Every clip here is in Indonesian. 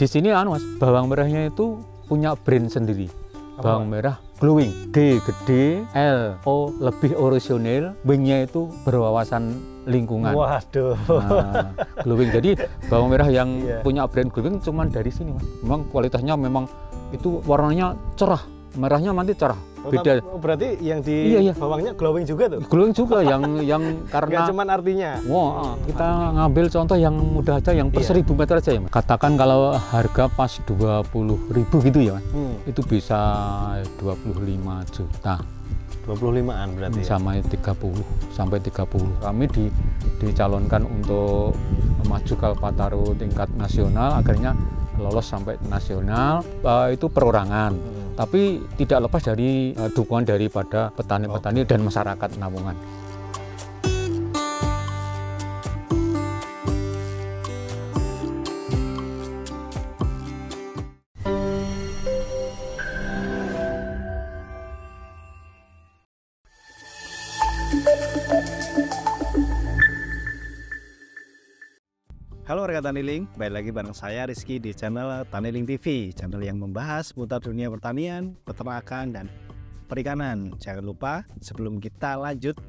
Di sini Mas, bawang merahnya itu punya brand sendiri. Bawang merah glowing, G gede, L O lebih orisinil, wingnya itu berwawasan lingkungan. Waduh. Nah, glowing. Jadi bawang merah yang punya brand glowing cuman dari sini Mas. Memang kualitasnya memang itu warnanya cerah, merahnya nanti cerah. Beda. Berarti yang di bawangnya glowing juga tuh? Glowing juga yang karena. Nggak cuman artinya. Wah, kita ngambil contoh yang mudah aja, yang per 1000 meter aja ya Mas. Katakan kalau harga pas 20.000 gitu ya Mas. Itu bisa 25 juta. 25-an berarti. Sama 30 sampai 30. Kami dicalonkan untuk maju Kalpataru tingkat nasional, akhirnya lolos sampai nasional. Itu perorangan. Tapi tidak lepas dari dukungan daripada petani-petani dan masyarakat Namungan. Halo rekan Taniling, balik lagi bareng saya Rizky di channel Taniling TV, channel yang membahas seputar dunia pertanian, peternakan, dan perikanan. Jangan lupa sebelum kita lanjut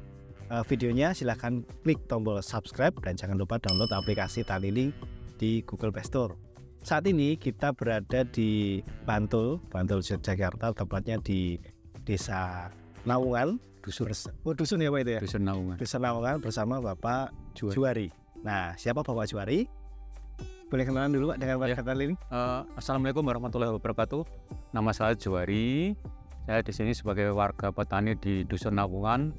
videonya, silahkan klik tombol subscribe dan jangan lupa download aplikasi Taniling di Google Play Store. Saat ini kita berada di Bantul, Yogyakarta, tepatnya di Desa Naungan, dusun ya Pak itu ya? Dusun Naungan. Dusun Naungan bersama Bapak Juwari. Nah, siapa Bapak Juwari? Boleh kenalan dulu Pak dengan warga Taniling? Assalamualaikum warahmatullahi wabarakatuh. Nama saya Juwari. Saya di sini sebagai warga petani di Dusun Naungan,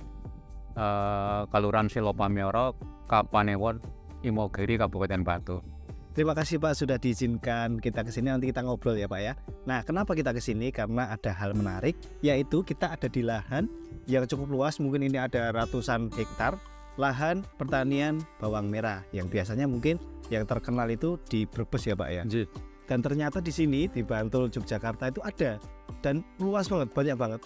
Kelurahan Silopamioro, Kapanewon, Imogiri, Kabupaten Batu. Terima kasih Pak sudah diizinkan kita ke sini, nanti kita ngobrol ya Pak ya. Nah, kenapa kita ke sini? Karena ada hal menarik, yaitu kita ada di lahan yang cukup luas, mungkin ini ada ratusan hektar lahan pertanian bawang merah yang biasanya mungkin yang terkenal itu di Brebes ya Pak ya. Dan ternyata di sini di Bantul Yogyakarta itu ada dan luas banget, banyak banget.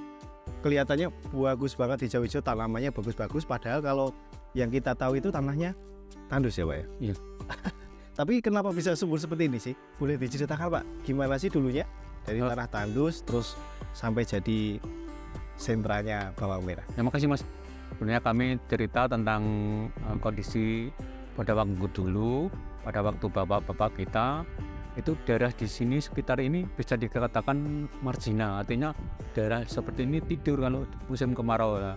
Kelihatannya bagus banget, hijau-hijau, tanamannya bagus-bagus, padahal kalau yang kita tahu itu tanahnya tandus ya Pak ya. Iya. Tapi kenapa bisa subur seperti ini sih? Boleh diceritakan Pak, gimana sih dulunya dari tanah tandus terus sampai jadi sentranya bawang merah? Terima kasih Mas. Sebenarnya kami cerita tentang kondisi pada waktu dulu, pada waktu bapak-bapak kita, itu daerah di sini sekitar ini bisa dikatakan marginal, artinya daerah seperti ini tidur kalau musim kemarau.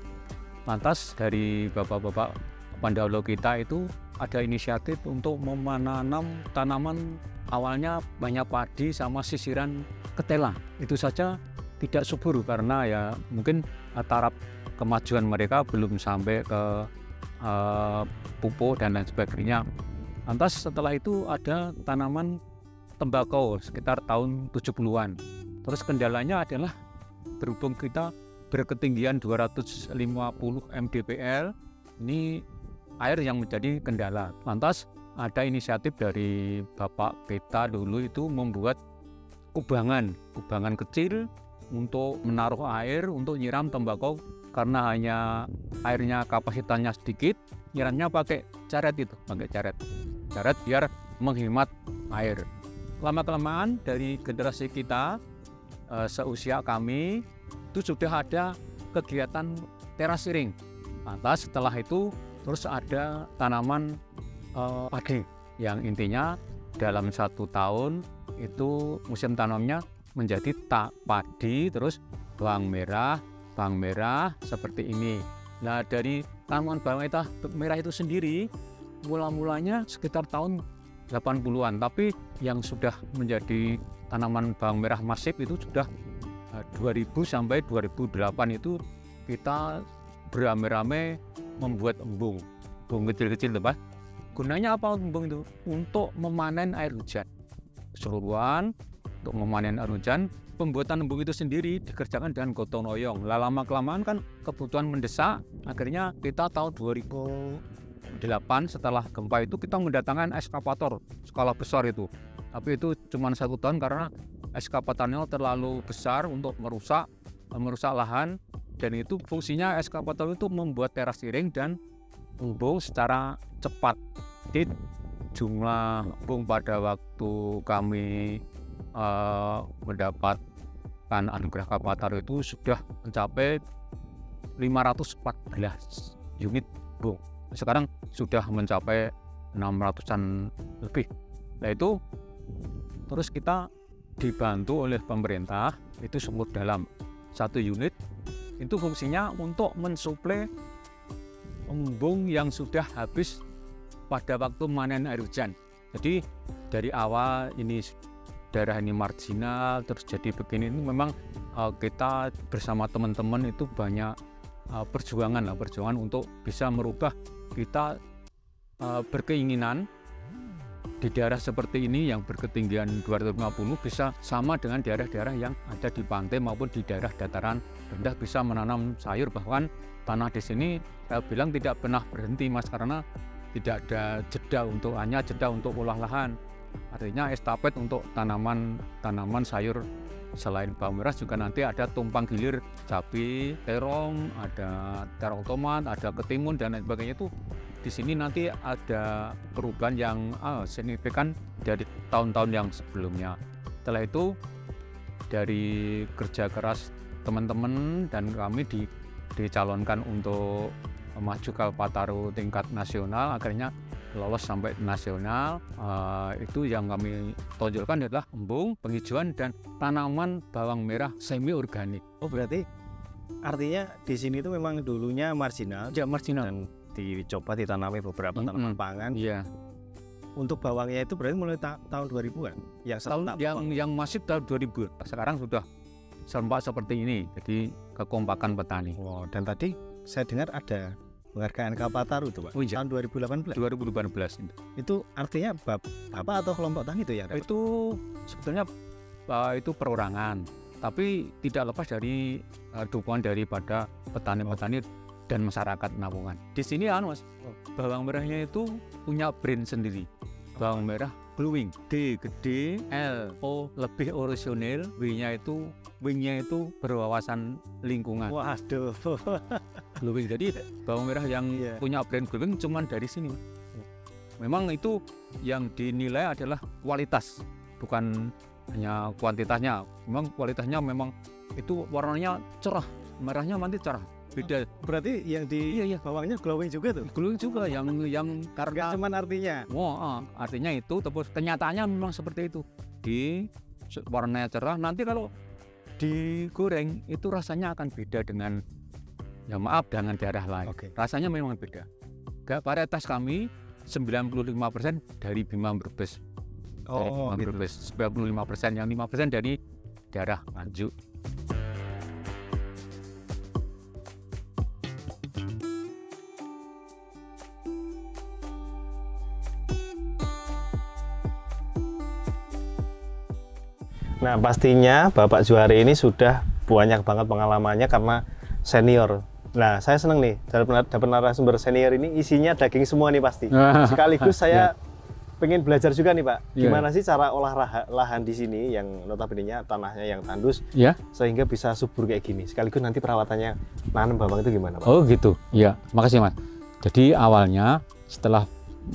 Lantas dari bapak-bapak pendahulu kita itu ada inisiatif untuk menanam tanaman, awalnya banyak padi sama sisiran ketela. Itu saja tidak subur karena ya mungkin taraf kemajuan mereka belum sampai ke pupuk dan lain sebagainya. Lantas setelah itu ada tanaman tembakau sekitar tahun 70-an. Terus kendalanya adalah berhubung kita berketinggian 250 mdpl, ini air yang menjadi kendala. Lantas ada inisiatif dari bapak kita dulu itu membuat kubangan kecil untuk menaruh air untuk nyiram tembakau, karena hanya airnya kapasitasnya sedikit, nyiramnya pakai caret biar menghemat air. Lama-kelamaan dari generasi kita seusia kami itu sudah ada kegiatan terasiring. Lantas setelah itu terus ada tanaman padi yang intinya dalam 1 tahun itu musim tanamnya menjadi padi terus bawang merah seperti ini. Nah, dari tanaman bawang merah itu sendiri mulanya sekitar tahun 80-an, tapi yang sudah menjadi tanaman bawang merah masif itu sudah 2000 sampai 2008 itu kita beramai-ramai membuat embung kecil-kecil Pak. Gunanya apa embung itu? Untuk memanen air hujan. Keseluruhan untuk memanen air hujan, pembuatan embung itu sendiri dikerjakan dengan gotong royong. Lama-kelamaan kan kebutuhan mendesak, akhirnya kita tahun 2008 setelah gempa itu kita mendatangkan ekskavator skala besar itu. Tapi itu cuma 1 tahun karena ekskavatornya terlalu besar untuk merusak lahan, dan itu fungsinya ekskavator itu membuat terasiring dan embung secara cepat. Jadi jumlah embung pada waktu kami mendapatkan anugerah Kalpataru itu sudah mencapai 514 unit embung. Sekarang sudah mencapai 600-an lebih. Nah itu terus kita dibantu oleh pemerintah, itu sumur dalam 1 unit itu fungsinya untuk mensuplai embung yang sudah habis pada waktu panen air hujan. Jadi dari awal ini daerah ini marginal terus jadi begini, ini memang kita bersama teman-teman itu banyak perjuangan untuk bisa merubah. Kita berkeinginan di daerah seperti ini yang berketinggian 250 bisa sama dengan daerah-daerah yang ada di pantai maupun di daerah dataran rendah bisa menanam sayur. Bahkan tanah di sini saya bilang tidak pernah berhenti Mas, karena tidak ada jeda untuk olah lahan. Artinya estafet untuk tanaman sayur. Selain bawang merah juga nanti ada tumpang gilir cabai, terong, ada terong tomat, ada ketimun dan lain sebagainya. Itu di sini nanti ada perubahan yang signifikan dari tahun-tahun yang sebelumnya. Setelah itu dari kerja keras teman-teman dan kami dicalonkan untuk maju Kalpataru tingkat nasional, akhirnya lolos sampai nasional. Itu yang kami tonjolkan adalah embung, penghijauan dan tanaman bawang merah semi organik. Oh berarti artinya di sini itu memang dulunya marginal. Ya marginal. Dan dicoba ditanami beberapa tanaman pangan. Iya. Untuk bawangnya itu berarti mulai tahun 2000-an. Yang masih tahun 2000. Sekarang sudah serempak seperti ini. Jadi kekompakan petani. Oh, dan tadi saya dengar ada penghargaan Kalpataru itu Pak, tahun 2018. 2018 itu artinya Bapak atau kelompok tani itu ya? Itu sebetulnya itu perorangan, tapi tidak lepas dari dukungan daripada petani-petani dan masyarakat Napungan. Di sini Mas, bawang merahnya itu punya brand sendiri. Bawang merah glowing, D gede, L O lebih orisinil, wingnya itu berwawasan lingkungan. Waduh. Glowing. Jadi bawang merah yang punya brand glowing cuman dari sini. Memang itu yang dinilai adalah kualitas, bukan hanya kuantitasnya. Memang kualitasnya memang itu warnanya cerah, merahnya nanti cerah. Beda. Berarti yang di bawangnya glowing juga tuh? Glowing juga yang karena cuman artinya. Artinya itu, tapi kenyataannya memang seperti itu. Di warnanya cerah, nanti kalau digoreng itu rasanya akan beda dengan dengan daerah lain. Rasanya memang beda. Varietas kami 95% dari Bima Brebes. Oh, gitu. 95%, yang 5% dari daerah Nganjuk. Nah, pastinya Bapak Juari ini sudah banyak banget pengalamannya karena senior. Nah, saya seneng nih dapat narasumber senior ini isinya daging semua nih pasti. Sekaligus saya pengen belajar juga nih Pak, gimana sih cara olah lahan di sini yang notabene-nya tanahnya yang tandus sehingga bisa subur kayak gini. Sekaligus nanti perawatannya nanam bawang itu gimana Pak? Oh gitu, ya makasih Mas. Jadi awalnya setelah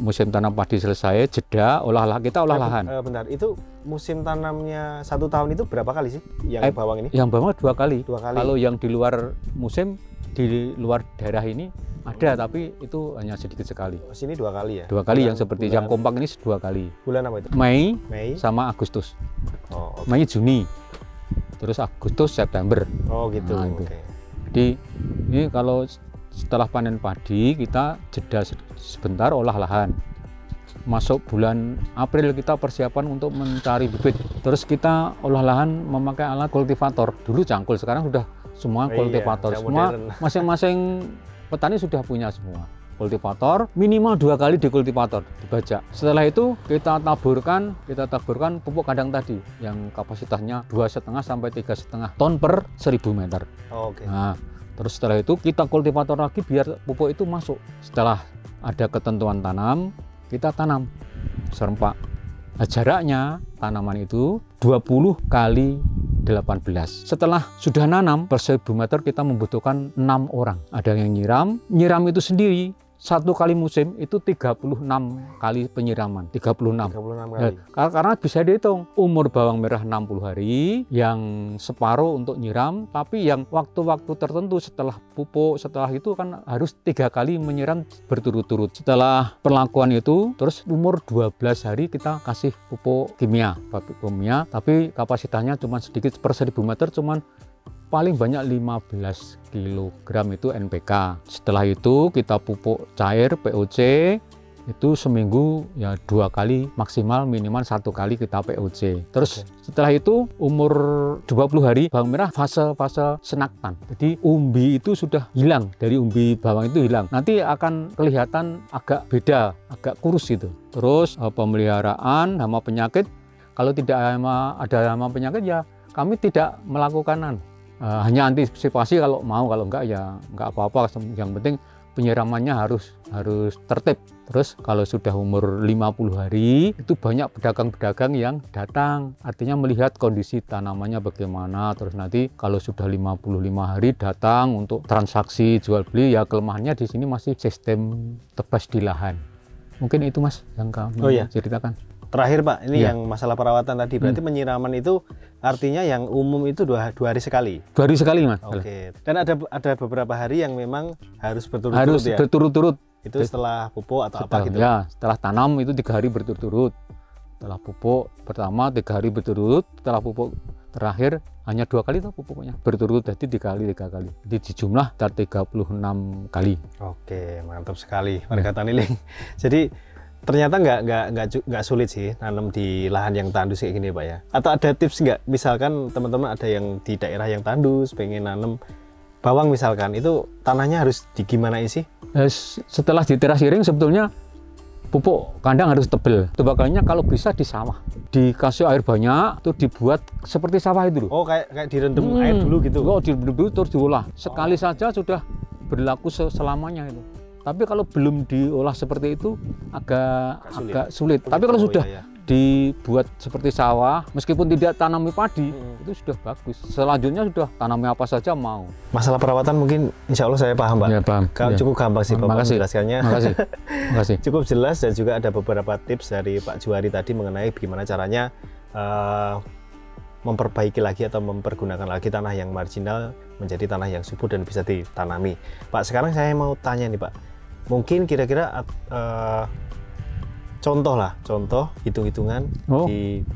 musim tanam padi selesai, jeda kita olah lahan. Bentar, itu musim tanamnya 1 tahun itu berapa kali sih yang bawang ini? Yang bawang 2 kali. 2 kali. Kalau yang di luar musim, di luar daerah ini ada, tapi itu hanya sedikit sekali. Sini 2 kali ya? 2 kali yang seperti yang kompak ini 2 kali. Bulan apa itu? Mei sama Agustus. Mei Juni, terus Agustus September. Oh gitu. Nah, itu. Jadi ini kalau setelah panen padi kita jeda sebentar olah lahan. Masuk bulan April kita persiapan untuk mencari bibit. Terus kita olah lahan memakai alat kultivator. Dulu cangkul, sekarang sudah semua kultivator. Semua masing-masing petani sudah punya semua. Kultivator minimal 2 kali di kultivator dibajak. Setelah itu kita taburkan pupuk kandang tadi yang kapasitasnya 2,5 sampai 3,5 ton per 1000 meter. Nah, terus setelah itu kita kultivator lagi biar pupuk itu masuk. Setelah ada ketentuan tanam, kita tanam serempak. Nah, jaraknya tanaman itu 20 kali 18. Setelah sudah nanam per 1000 meter kita membutuhkan 6 orang. Ada yang nyiram itu sendiri satu kali musim itu 36 kali penyiraman, 36. 36 kali. Ya, karena bisa dihitung umur bawang merah 60 hari, yang separuh untuk nyiram, tapi yang waktu-waktu tertentu setelah pupuk, setelah itu kan harus 3 kali menyiram berturut-turut. Setelah perlakuan itu, terus umur 12 hari kita kasih pupuk kimia, tapi kapasitasnya cuma sedikit, per 1000 meter cuma paling banyak 15 kg itu NPK. Setelah itu kita pupuk cair POC itu seminggu ya 2 kali, maksimal minimal 1 kali kita POC. Terus setelah itu umur 20 hari bawang merah fase senaktan. Jadi umbi itu sudah hilang, dari umbi bawang itu hilang. Nanti akan kelihatan agak beda, agak kurus gitu. Terus pemeliharaan hama penyakit, kalau tidak ada hama penyakit ya kami tidak melakukan hanya antisipasi kalau mau, kalau enggak ya enggak apa-apa. Yang penting penyiramannya harus tertib. Terus kalau sudah umur 50 hari itu banyak pedagang-pedagang yang datang, artinya melihat kondisi tanamannya bagaimana. Terus nanti kalau sudah 55 hari datang untuk transaksi jual beli. Ya kelemahannya di sini masih sistem tebas di lahan. Mungkin itu Mas yang kami ceritakan. Terakhir Pak, ini yang masalah perawatan tadi, berarti penyiraman itu artinya yang umum itu dua hari sekali? 2 hari sekali Mas. Oke. Dan ada beberapa hari yang memang harus berturut-turut harus ya? berturut-turut. Itu setelah pupuk atau apa gitu? Ya, setelah tanam itu 3 hari berturut-turut. Setelah pupuk pertama 3 hari berturut-turut, setelah pupuk terakhir hanya 2 kali tuh pupuknya berturut-turut, jadi 3 kali. Jadi di jumlah 36 kali. Oke, mantap sekali warga Taniling. Jadi ternyata nggak sulit sih nanam di lahan yang tandus kayak gini Pak ya. Atau ada tips nggak? Misalkan teman-teman ada yang di daerah yang tandus pengen nanam bawang misalkan, itu tanahnya harus gimana sih? Setelah diterasiring sebetulnya pupuk kandang harus tebel. Tebakannya kalau bisa di sawah, dikasih air banyak, tuh dibuat seperti sawah itu loh. Oh, kayak direndam air dulu gitu? Oh, direndam dulu terus diolah. Sekali saja sudah berlaku selamanya itu. Tapi kalau belum diolah seperti itu agak sulit. Tapi kalau sudah dibuat seperti sawah, meskipun tidak tanami padi, itu sudah bagus. Selanjutnya sudah tanami apa saja mau. Masalah perawatan mungkin insya Allah saya paham Pak. Ya, paham. Cukup gampang sih Bapak menjelaskannya. Makasih. Cukup jelas, dan juga ada beberapa tips dari Pak Juwari tadi mengenai gimana caranya memperbaiki lagi atau mempergunakan lagi tanah yang marginal menjadi tanah yang subur dan bisa ditanami. Pak, sekarang saya mau tanya nih Pak. Mungkin kira-kira contoh hitung-hitungan di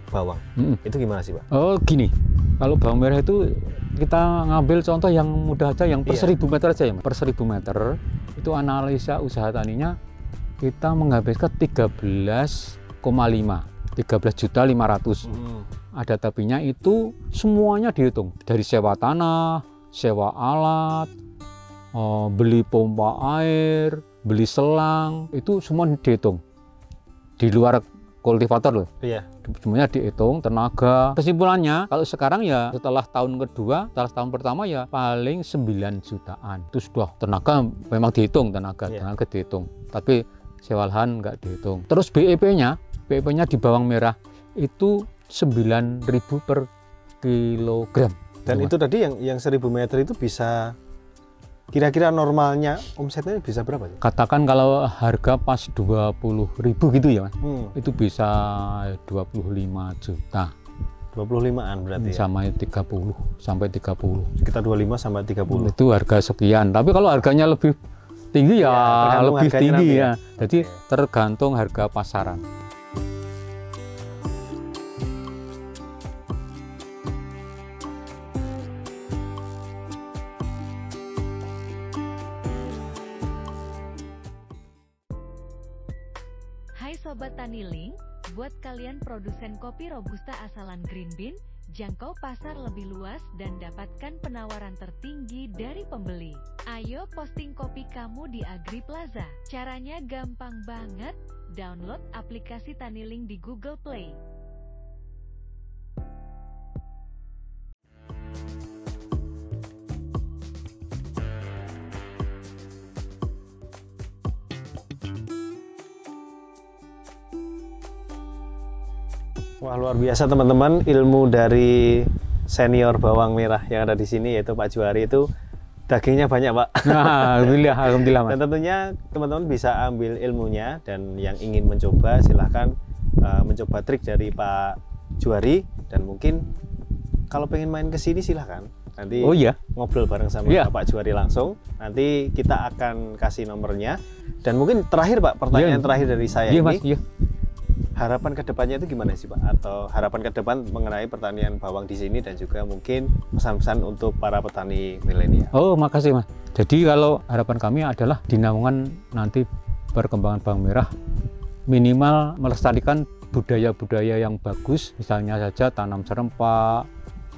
bawang. Itu gimana sih Pak? Oh gini, kalau bawang merah itu kita ngambil contoh yang mudah aja, yang per 1000 meter aja ya. Per 1000 meter itu analisa usaha taninya kita menghabiskan 13,5 13.500.000. Ada tapinya itu semuanya dihitung, dari sewa tanah, sewa alat, beli pompa air, beli selang, itu semua dihitung. Di luar kultivator loh. Iya. Semuanya dihitung, tenaga. Kesimpulannya, kalau sekarang ya setelah tahun kedua, setelah tahun pertama ya paling 9 jutaan. Itu sudah tenaga memang dihitung, tenaga dihitung. Tapi sewa lahan nggak dihitung. Terus BEP-nya di bawang merah itu 9.000 per kilogram. Dan itu tadi yang 1000 meter itu bisa kira-kira normalnya omsetnya bisa berapa sih? Katakan kalau harga pas 20.000 gitu ya Mas, itu bisa 25 juta. 25-an berarti sama ya? 30 sampai 30. Sekitar 25 sampai 30. Itu harga sekian. Tapi kalau harganya lebih tinggi ya lebih tinggi ya. Jadi tergantung harga pasaran. Hai Sobat Taniling, buat kalian produsen kopi Robusta asalan Green Bean, jangkau pasar lebih luas dan dapatkan penawaran tertinggi dari pembeli. Ayo posting kopi kamu di AgriPlaza. Caranya gampang banget, download aplikasi Taniling di Google Play. Wah, luar biasa teman-teman, ilmu dari senior bawang merah yang ada di sini yaitu Pak Juwari itu dagingnya banyak Pak. Nah, alhamdulillah Mas. Dan tentunya teman-teman bisa ambil ilmunya, dan yang ingin mencoba silahkan mencoba trik dari Pak Juari, dan mungkin kalau pengen main ke sini silahkan. Nanti Oh iya, ngobrol bareng sama Iya. Pak Juari langsung. Nanti kita akan kasih nomornya. Dan mungkin terakhir Pak, pertanyaan Iya. terakhir dari saya iya ini, Mas, iya. harapan kedepannya itu gimana sih Pak? Atau harapan ke depan mengenai pertanian bawang di sini, dan juga mungkin pesan-pesan untuk para petani milenial. Oh, makasih Mas. Jadi kalau harapan kami adalah di Naungan nanti perkembangan bawang merah minimal melestarikan budaya-budaya yang bagus, misalnya saja tanam serempak,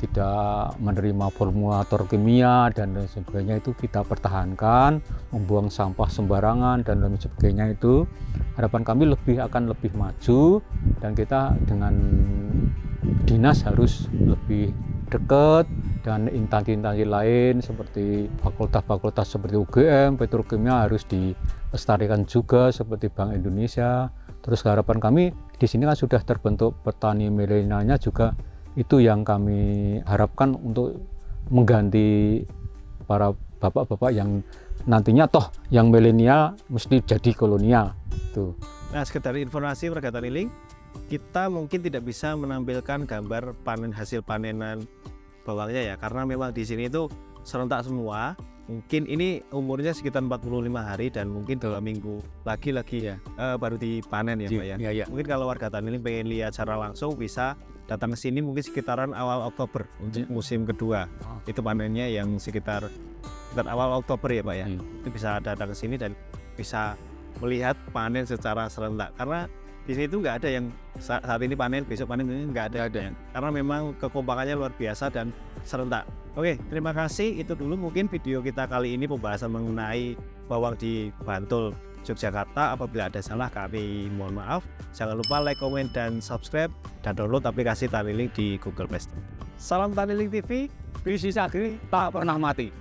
tidak menerima formulator kimia dan lain sebagainya, itu kita pertahankan, membuang sampah sembarangan dan lain sebagainya. Itu harapan kami akan lebih maju, dan kita dengan dinas harus lebih dekat, dan instansi-instansi lain seperti fakultas-fakultas seperti UGM, petrokimia harus dilestarikan juga seperti Bank Indonesia. Terus harapan kami di sini kan sudah terbentuk petani milenialnya juga, itu yang kami harapkan untuk mengganti para bapak-bapak yang nantinya toh yang milenial mesti jadi kolonial tuh. Nah, sekedar informasi warga Taniling, kita mungkin tidak bisa menampilkan gambar hasil panenan bawangnya ya, karena memang di sini itu serentak semua. Mungkin ini umurnya sekitar 45 hari, dan mungkin 2 minggu lagi Ya. baru dipanen ya Pak ya. Iya, iya. Mungkin kalau warga Taniling pengen lihat secara langsung, bisa datang ke sini mungkin sekitaran awal Oktober untuk musim kedua. Itu panennya yang sekitar awal Oktober ya Pak ya. Iya. Itu bisa datang ke sini dan bisa melihat panen secara serentak, karena di sini itu nggak ada yang saat ini panen besok panen, ini nggak ada. Karena memang kekompakannya luar biasa dan serentak. Oke, terima kasih. Itu dulu mungkin video kita kali ini, pembahasan mengenai bawang di Bantul, Yogyakarta. Apabila ada salah kami mohon maaf. Jangan lupa like, komen, dan subscribe, dan download aplikasi Taniling di Google Play Store. Salam Taniling TV. Visi Sagri tak pernah mati.